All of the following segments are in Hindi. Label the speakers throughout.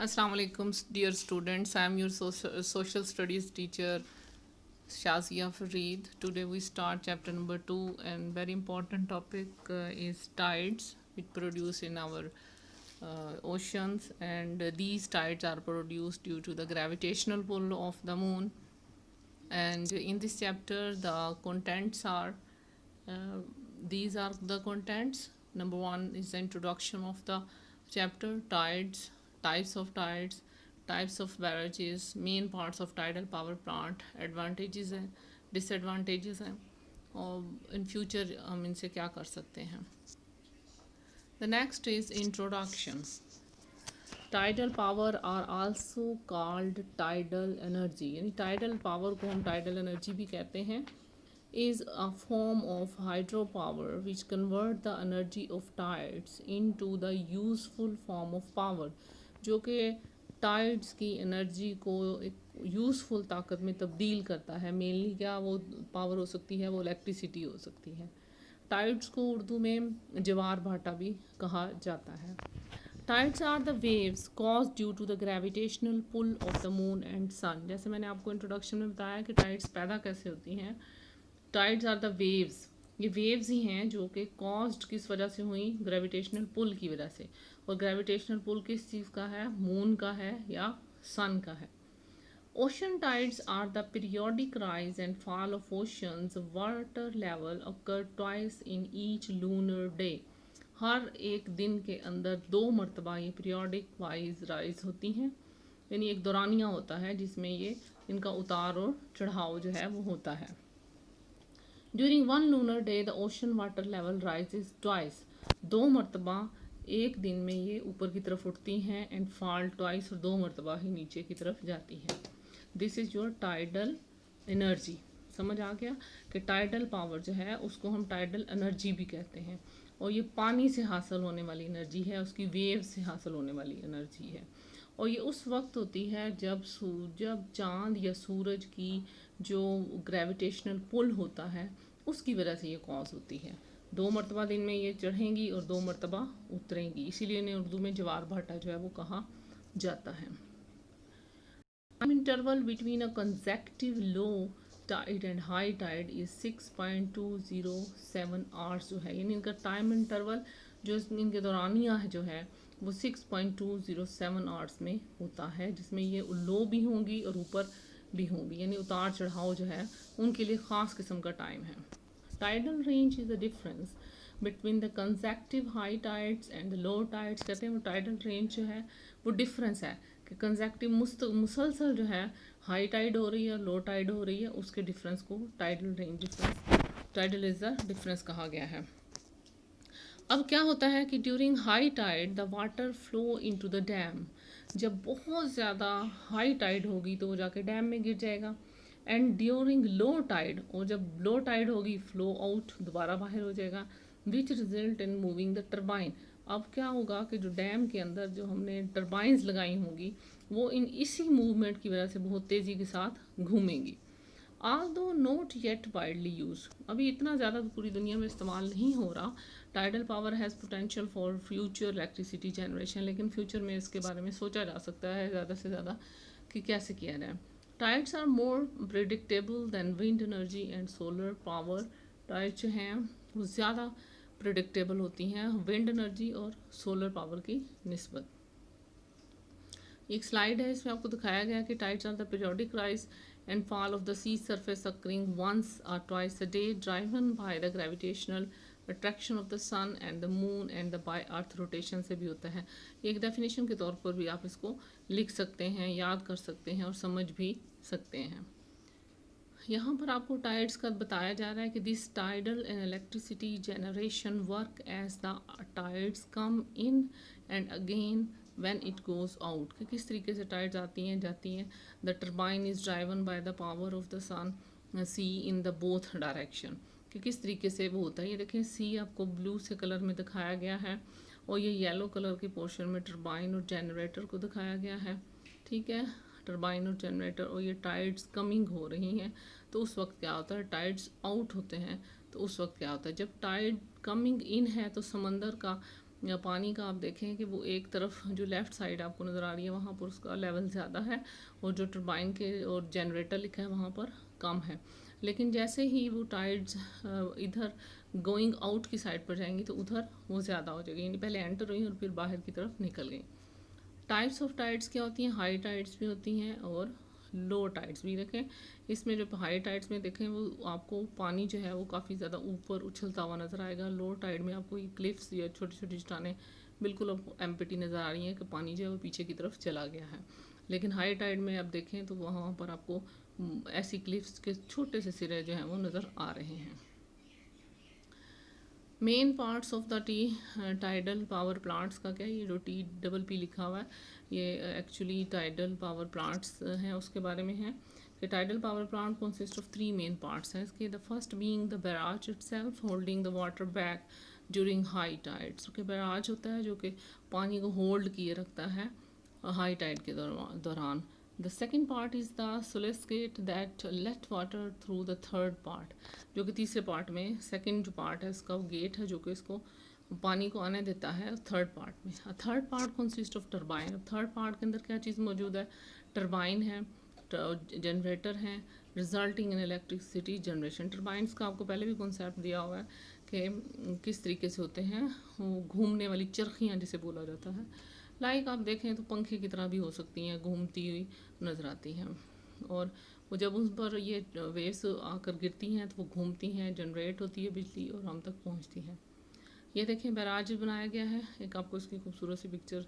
Speaker 1: Assalamu alaikum, dear students. I am your social studies teacher Shazia Fareed. Today we start chapter number 2, and very important topic is tides which produce in our oceans, and these tides are produced due to the gravitational pull of the moon. And in this chapter the contents are uh, these are the contents. Number 1 is the introduction of the chapter: tides, types of tides, types of barrages, main parts of tidal power plant, advantages हैं, disadvantages हैं, और in future हम इनसे क्या कर सकते हैं. The next is introduction. Tidal power are also called tidal energy, यानी टाइडल पावर को हम टाइडल एनर्जी भी कहते हैं. Is a form of hydro power which convert the energy of tides into the useful form of power, जो कि टाइड्स की एनर्जी को एक यूज़फुल ताकत में तब्दील करता है. मेनली क्या वो पावर हो सकती है, वो इलेक्ट्रिसिटी हो सकती है. टाइड्स को उर्दू में जवार भाटा भी कहा जाता है. Tides are the waves caused due to the gravitational pull of the moon and sun. जैसे मैंने आपको इंट्रोडक्शन में बताया कि टाइड्स पैदा कैसे होती हैं. टाइड्स आर द वेव्स, ये वेव्स ही हैं जो कि कॉज्ड किस वजह से हुई, ग्रेविटेशनल पुल की वजह से. और ग्रेविटेशनल पुल किस चीज़ का है, मून का है या सन का है. Ocean tides are the periodic rise and fall of oceans water level occur twice in each lunar day. हर एक दिन के अंदर 2 मरतबा ये पीरियोडिक वाइज राइज होती हैं, यानी एक दौरानिया होता है जिसमें ये इनका उतार और चढ़ाव जो है वो होता है. During one lunar day the ocean water level rises twice. 2 मरतबा एक दिन में ये ऊपर की तरफ उठती हैं एंड फॉल ट्वाइस, और 2 मरतबा ही नीचे की तरफ जाती है. This is your tidal energy. समझ आ गया कि टाइडल पावर जो है उसको हम टाइडल एनर्जी भी कहते हैं, और ये पानी से हासिल होने वाली एनर्जी है, उसकी वेव से हासिल होने वाली एनर्जी है. और ये उस वक्त होती है जब चाँद या सूरज की जो ग्रेविटेशनल पुल होता है उसकी वजह से ये कॉज होती है. 2 मरतबा दिन में ये चढ़ेंगी और 2 मरतबा उतरेंगी, इसीलिए इन्हें उर्दू में जवार भाटा जो है वो कहा जाता है. Time interval between a consecutive low tide and high tide is 6.207 hours जो है, यानी इनका टाइम इंटरवल जो इनके दौरानिया है जो है वो 6.207 आवर्स में होता है, जिसमें ये लो भी होंगी और ऊपर भी होंगी, यानी उतार चढ़ाव जो है उनके लिए ख़ास किस्म का टाइम है. Tidal range is the difference between the consecutive high tides and the low tides. कहते हैं वो टाइडल रेंज जो है वो डिफरेंस है कि कंसेक्टिव मुसलसल जो है हाई टाइड हो रही है और लो टाइड हो रही है, उसके डिफरेंस को tidal range difference, tidal is the difference कहा गया है. अब क्या होता है कि during high tied the water flow into the dam. जब बहुत ज़्यादा हाई टाइड होगी तो वो जाके डैम में गिर जाएगा. एंड ड्यूरिंग लो टाइड, और जब लो टाइड होगी फ्लो आउट, दोबारा बाहर हो जाएगा, which result in moving the turbine. अब क्या होगा कि जो डैम के अंदर जो हमने टर्बाइंस लगाई होंगी वो इन इसी मूवमेंट की वजह से बहुत तेज़ी के साथ घूमेंगी. although not yet widely used, अभी इतना ज़्यादा पूरी दुनिया में इस्तेमाल नहीं हो रहा. Tidal power has potential for future electricity generation, लेकिन फ्यूचर में इसके बारे में सोचा जा सकता है ज़्यादा से ज़्यादा कि कैसे किया जाए. Tides are more predictable than wind energy and solar power. Tides जो हैं वो ज़्यादा प्रिडिक्टेबल होती हैं विंड एनर्जी और सोलर पावर की निस्बत. एक स्लाइड है, इसमें आपको दिखाया गया कि tides are the periodic rise and fall of the sea surface occurring once or twice a day, driven by the gravitational attraction of the sun and the moon and the by earth rotation से भी होता है. एक डेफिनेशन के तौर पर भी आप इसको लिख सकते हैं, याद कर सकते हैं और समझ भी सकते हैं. यहाँ पर आपको टाइड्स का बताया जा रहा है कि this tidal and electricity generation work as the tides come in and again when it goes out, कि किस तरीके से टाइड्स आती हैं जाती हैं. The turbine is driven by the power of the sun sea in the both direction, कि किस तरीके से वो होता है. ये देखें सी आपको ब्लू से कलर में दिखाया गया है और ये येलो कलर के पोर्शन में टर्बाइन और जनरेटर को दिखाया गया है. ठीक है, टर्बाइन और जनरेटर, और ये टाइड्स कमिंग हो रही हैं. तो उस वक्त क्या होता है, टाइड्स आउट होते हैं तो उस वक्त क्या होता है, जब टाइड कमिंग इन है तो समंदर का या पानी का आप देखें कि वो एक तरफ जो लेफ़्ट साइड आपको नज़र आ रही है वहाँ पर उसका लेवल ज़्यादा है, और जो टरबाइन के और जनरेटर लिखा है वहाँ पर कम है। लेकिन जैसे ही वो टाइड्स इधर गोइंग आउट की साइड पर जाएंगी तो उधर वो ज़्यादा हो जाएगी, यानी पहले एंटर हुई और फिर बाहर की तरफ निकल गई। टाइप्स ऑफ टाइड्स क्या होती हैं? हाई टाइड्स भी होती हैं और लो टाइड्स भी। देखें इसमें जो हाई टाइड्स में देखें वो आपको पानी जो है वो काफ़ी ज़्यादा ऊपर उछलता हुआ नज़र आएगा। लो टाइड में आपको ये क्लिफ्स या छोटी छोटी चट्टानें बिल्कुल आपको एम्प्टी नज़र आ रही हैं कि पानी जो है वो पीछे की तरफ चला गया है। लेकिन हाई टाइड में आप देखें तो वहाँ पर आपको ऐसी क्लिफ्स के छोटे से सिरे जो हैं वो नज़र आ रहे हैं। Main parts of the T tidal power plants का क्या, ये जो TPP लिखा हुआ है ये एक्चुअली टाइडल पावर प्लांट्स हैं उसके बारे में है कि tidal power plant consist of 3 main parts हैं इसके। The first being the barrage itself holding the water back during high tides. Okay, barrage होता है जो कि पानी को होल्ड किए रखता है हाई टाइड के दौरान। The second part is the sluice gate that let water through the third part, जो कि तीसरे पार्ट में सेकेंड जो पार्ट है इसका वो गेट है जो कि इसको पानी को आने देता है थर्ड पार्ट में। Third part consist of turbine. Third part के अंदर क्या चीज़ मौजूद है? टरबाइन है, जनरेटर हैं, resulting in electricity generation. Turbines का आपको पहले भी कॉन्सेप्ट दिया हुआ है कि किस तरीके से होते हैं, वो घूमने वाली चरखियाँ जिसे बोला जाता है। लाइक आप देखें तो पंखे की तरह भी हो सकती हैं, घूमती हुई नज़र आती हैं, और वो जब उस पर ये वेव्स आकर गिरती हैं तो वो घूमती हैं, जनरेट होती है बिजली और हम तक पहुंचती है। ये देखें बैराज बनाया गया है, एक आपको इसकी खूबसूरत सी पिक्चर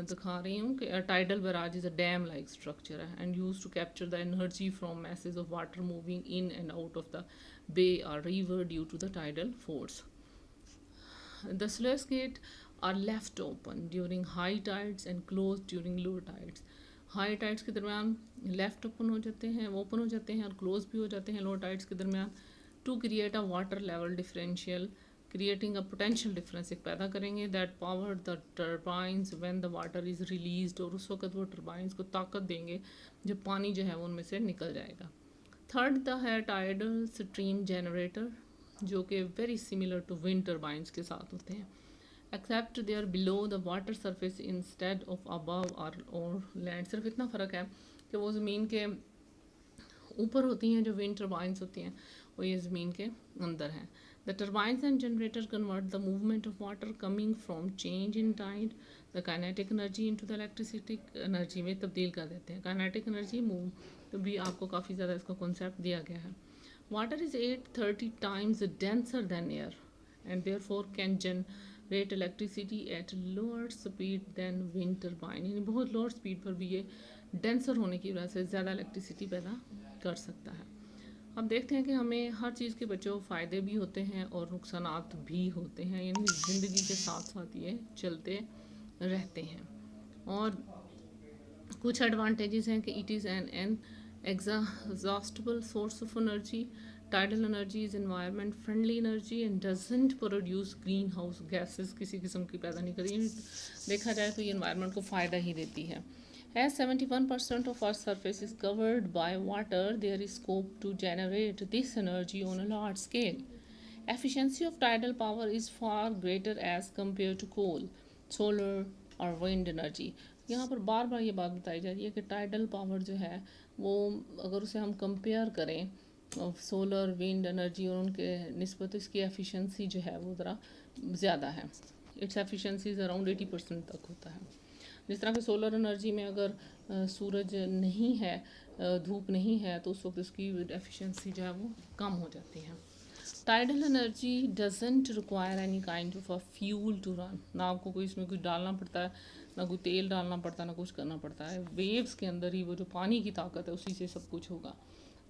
Speaker 1: दिखा रही हूँ कि tidal barrage is a dam like structure है and use to capture the energy from masses of water moving in and out of the bay और river due to the tidal force. The sluice gate are left open during high tides and closed during low tides. High tides के दरमियान लेफ़्ट ओपन हो जाते हैं, ओपन हो जाते हैं और क्लोज भी हो जाते हैं लो टाइड्स के दरमियान, to create a water level differential, creating a potential difference एक पैदा करेंगे that power the turbines when the water is released, और उस वक्त वो टर्बाइंस को ताकत देंगे जब पानी जो है वो उनमें से निकल जाएगा। थर्ड द है टाइडल स्ट्रीम जनरेटर, जो कि very similar to wind turbines के साथ होते हैं, except they are below the water surface instead of above और लैंड। सिर्फ इतना फ़र्क है कि वो ज़मीन के ऊपर होती हैं जो विंड टर्बाइंस होती हैं, वो ये ज़मीन के अंदर हैं। The turbines and generator convert the movement of water coming from change in tied the kinetic energy into the electricity energy में तब्दील कर देते हैं। काइनेटिक एनर्जी मूव तो भी आपको काफ़ी ज़्यादा इसका कॉन्सेप्ट दिया गया है। Water is 830 times denser than air and therefore can generate electricity at lower speed than wind turbine, यानी बहुत लोअर स्पीड पर भी ये डेंसर होने की वजह से ज़्यादा इलेक्ट्रिसिटी पैदा कर सकता है। अब देखते हैं कि हमें हर चीज़ के बच्चों फ़ायदे भी होते हैं और नुकसानात भी होते हैं, यानी ज़िंदगी के साथ साथ ये चलते रहते हैं। और कुछ एडवांटेजेस हैं कि it is an exhaustible source of energy. Tidal energy is environment friendly energy and doesn't produce greenhouse gases, किसी किस्म की पैदा नहीं करती। देखा जाए तो ये environment को फ़ायदा ही देती है। As 71% of our surface is covered by water, there is scope to generate this energy on a large scale. Efficiency of tidal power is far greater as compared to coal, solar और wind energy. यहाँ पर बार बार ये बात बताई जा रही है कि टाइडल पावर जो है वो अगर उसे हम कंपेयर करें सोलर विंड एनर्जी और उनके निस्बत, इसकी एफिशिएंसी जो है वो ज़रा ज़्यादा है। इट्स एफिशिएंसी अराउंड 80% तक होता है। जिस तरह के सोलर एनर्जी में अगर सूरज नहीं है, धूप नहीं है, तो उस वक्त उसकी एफिशिएंसी जो है वो कम हो जाती है। Tidal energy doesn't require any kind of a fuel to run, ना आपको कोई इसमें कुछ डालना पड़ता है, ना कोई तेल डालना पड़ता है, ना कुछ करना पड़ता है। वेव्स के अंदर ही वो जो पानी की ताकत है उसी से सब कुछ होगा।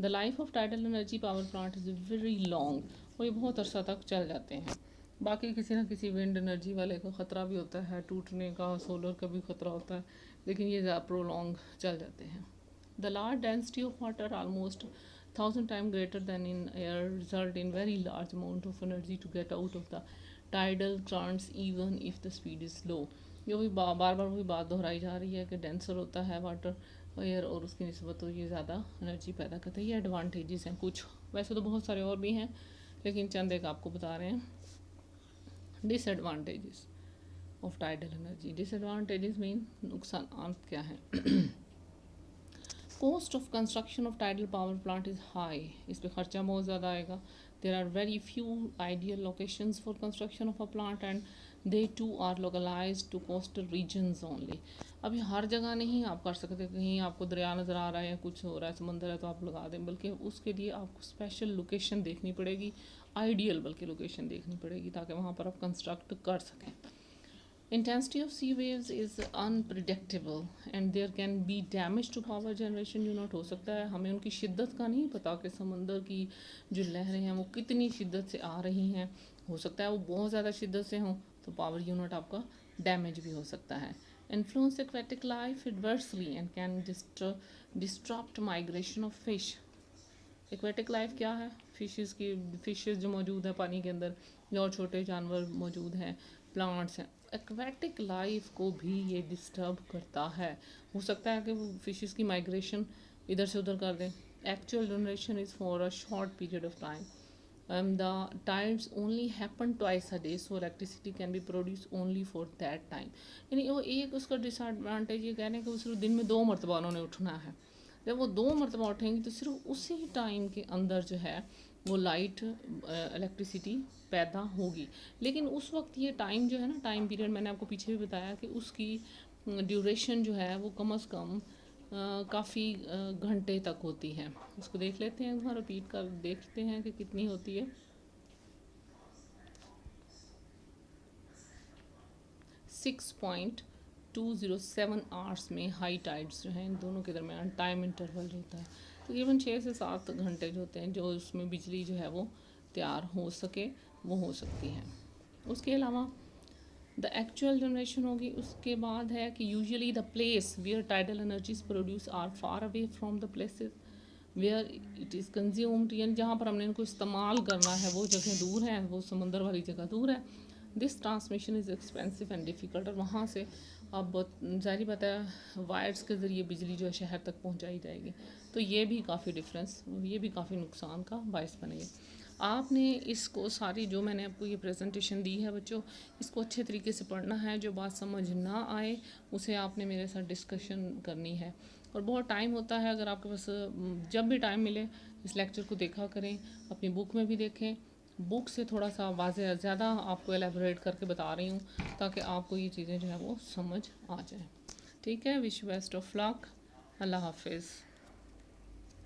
Speaker 1: The life of tidal energy power plant is very long, और ये बहुत अरसा तक चल जाते हैं। बाकी किसी ना किसी विंड एनर्जी वाले का ख़तरा भी होता है टूटने का, सोलर का भी ख़तरा होता है, लेकिन ये ज़्यादा प्रोलॉन्ग चल जाते हैं। The large density of water almost 1000 times greater than in air result in very large amount of energy to get out of the tidal currents even if the speed is low। ये वही बार बार वही बात दोहराई जा रही है कि डेंसर होता है वाटर एयर और उसकी निस्बत तो ये ज़्यादा एनर्जी पैदा करता है। ये एडवांटेजेस हैं कुछ, वैसे तो बहुत सारे और भी हैं लेकिन चंद एक आपको बता रहे हैं disadvantages. Of tidal energy. Disadvantages mean नुकसान क्या है? Cost of construction of tidal power plant is high, इस पर खर्चा बहुत ज़्यादा आएगा। There are very few ideal locations for construction of a plant and they too are localize to coastal regions only. अभी हर जगह नहीं आप कर सकते, कहीं आपको दरिया नज़र आ रहा है या कुछ हो रहा है, समंदर है, तो आप लगा दें, बल्कि उसके लिए आपको स्पेशल लोकेशन देखनी पड़ेगी, आइडियल बल्कि लोकेशन देखनी पड़ेगी, ताकि वहाँ पर आप कंस्ट्रक्ट कर सकें। Intensity of sea waves is unpredictable and there can be damage to power generation unit। हो सकता है, हमें उनकी शिद्दत का नहीं पता कि समंदर की जो लहरें हैं वो कितनी शिद्दत से आ रही हैं, हो सकता है वो बहुत ज़्यादा शिद्दत से हों, तो पावर यूनिट आपका डैमेज भी हो सकता है। Influence aquatic life adversely and can disrupt migration of fish। Aquatic life क्या है? फिशेस जो मौजूद है पानी के अंदर, जो और छोटे जानवर मौजूद हैं, प्लांट्स हैं, एक्वेटिक लाइफ को भी ये डिस्टर्ब करता है। हो सकता है कि वो फिशेस की माइग्रेशन इधर से उधर कर दें। Actual generation is for a short period of time. The tides only happen twice a day, so electricity can be produced only for that time। यानी वो एक उसका डिसएडवांटेज ये कहने कि वो सिर्फ दिन में 2 मरतबा उन्होंने उठना है। जब वो 2 मरतबा उठेंगी तो सिर्फ उसी टाइम के अंदर जो है वो लाइट इलेक्ट्रिसिटी पैदा होगी। लेकिन उस वक्त ये टाइम जो है ना, टाइम पीरियड मैंने आपको पीछे भी बताया कि उसकी ड्यूरेशन जो है वो कम से कम काफ़ी घंटे तक होती है। उसको देख लेते हैं, वहाँ रिपीट कर देखते हैं कि कितनी होती है। 6.207 आवर्स में हाई टाइड्स जो हैं इन दोनों के दरमियान टाइम इंटरवल होता है। तकरीबन 6 से 7 घंटे जो होते हैं, जो उसमें बिजली जो है वो तैयार हो सके वो हो सकती है। उसके अलावा द एक्चुअल जनरेशन होगी। उसके बाद है कि usually the place where tidal energies produce are far away from the places where it is consumed, यानी जहाँ पर हमने इनको इस्तेमाल करना है वो जगह दूर है, वो समंदर वाली जगह दूर है। This transmission is expensive and difficult, और वहाँ से अब बहुत ज़ाहिर बात है वायर्स के ज़रिए बिजली जो है शहर तक पहुँचाई जाएगी, तो ये भी काफ़ी डिफरेंस, ये भी काफ़ी नुकसान का बायस बनेगी। आपने इसको सारी जो मैंने आपको ये प्रेजेंटेशन दी है बच्चों, इसको अच्छे तरीके से पढ़ना है। जो बात समझ ना आए उसे आपने मेरे साथ डिस्कशन करनी है। और बहुत टाइम होता है, अगर आपके पास जब भी टाइम मिले इस लेक्चर को देखा करें, अपनी बुक में भी देखें। बुक से थोड़ा सा वाज़े ज़्यादा आपको एलेबोरेट करके बता रही हूँ ताकि आपको ये चीज़ें जो है वो समझ आ जाए। ठीक है, विश बेस्ट ऑफ लक, अल्लाह हाफिज़।